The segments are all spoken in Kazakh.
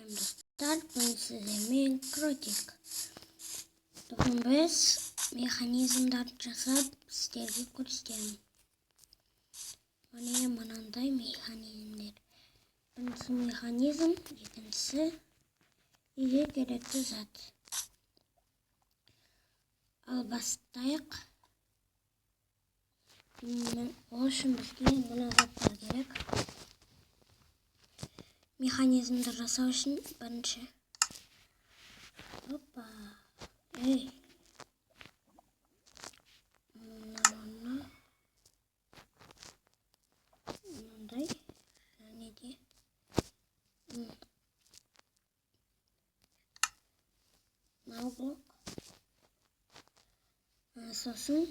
Selam dostlar, ben size Mikrotik. Bugün biz mexanizmler жасап сіздерге көрсетемін. Міне мынандай механизмдер. Бірінші механизм, екіншісі үйге керекті зат. Ал бастайық. Ол үшін бізге мына заттар керек. Механизмді жасау үшін бірінші. Опа. Ей. Мынандай. Және де. Мынау блок. Сосын.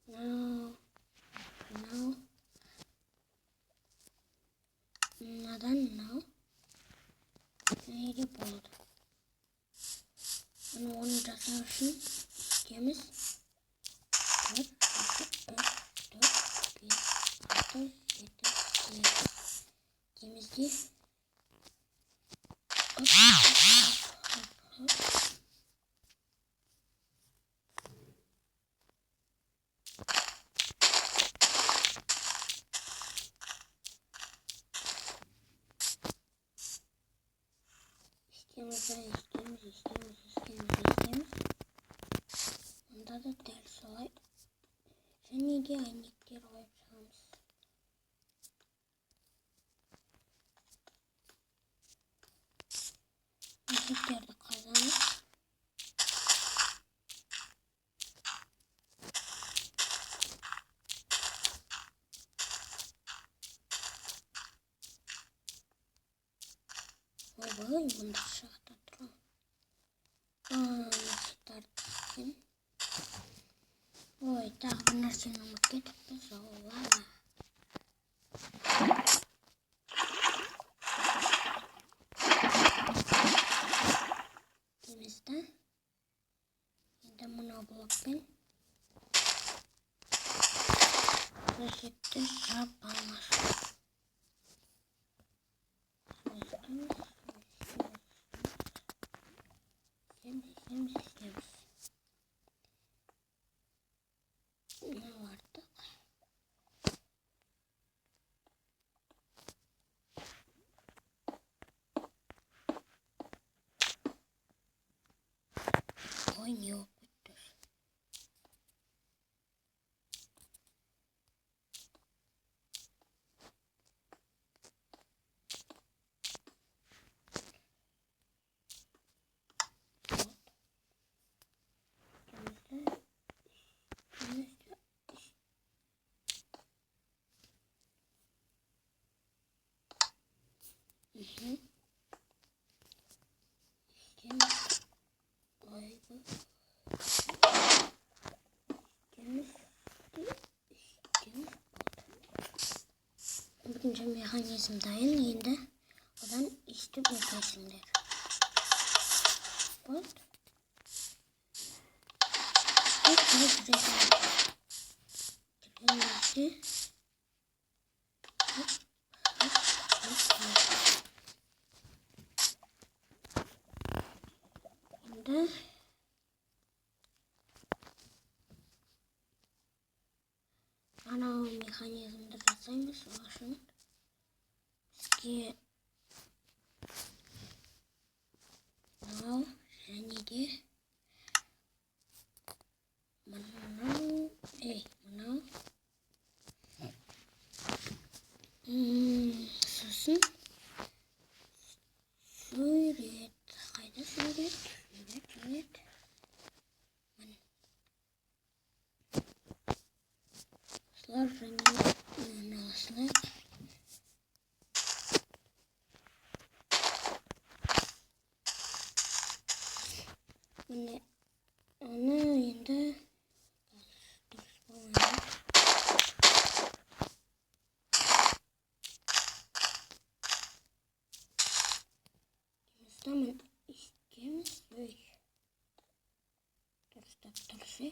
Мынау. Мынадан мынау. Неге болды? Оны жасау үшін кеміз 4, 5, 6, 7, 8. Кемізде істейміз. Онда да дәл солай. Және де әйнектер қойып шығамыз. Әйнектерді қазамыз. Ой, мұнда шақта тұрам. Насыптарды. Ой, тағы бір нәрсені ұмытып кетіппіз. Лава. Демізді. Енді мына блокпен көшетті жабамыз. Істейміз. Мынау артық. Ой, не опыттыр. Бірінші механизм дайын, енді одан істеп өтесіңдер. Вот. Енді анау механизмді жасаймыз. Ол үшін бізге мынау және де мынау сосын сурет. Қайда сурет? Осылар және осылай. Міне оны енді дұрыс болмайды. Деміздамын істейміз. Дұрыстап тұршы.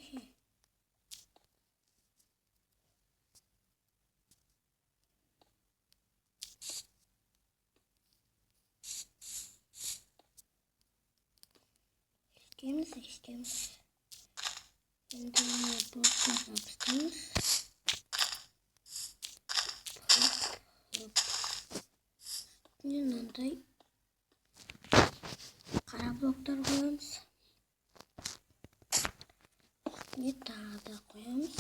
seçtiğimiz. Şimdi bloklarına bastığımız. Yanında kara bloklar koyuyoruz. Üstüne daha da koyuyoruz.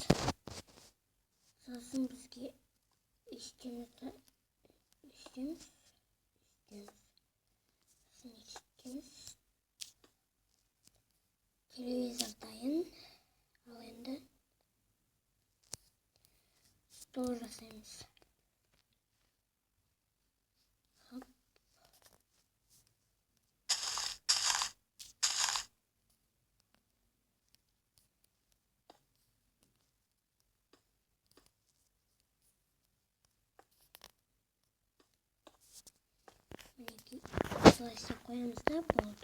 Sonrasında bizge içtiğimiz televizordayım. Alında doğrasayız. Hop. Sırası koyalım da oldu.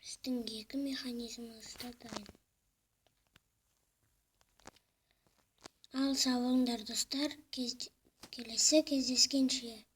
Bizden geri mekanizması da dayın. Al sağ olun dostlar. Kelese кездескенше.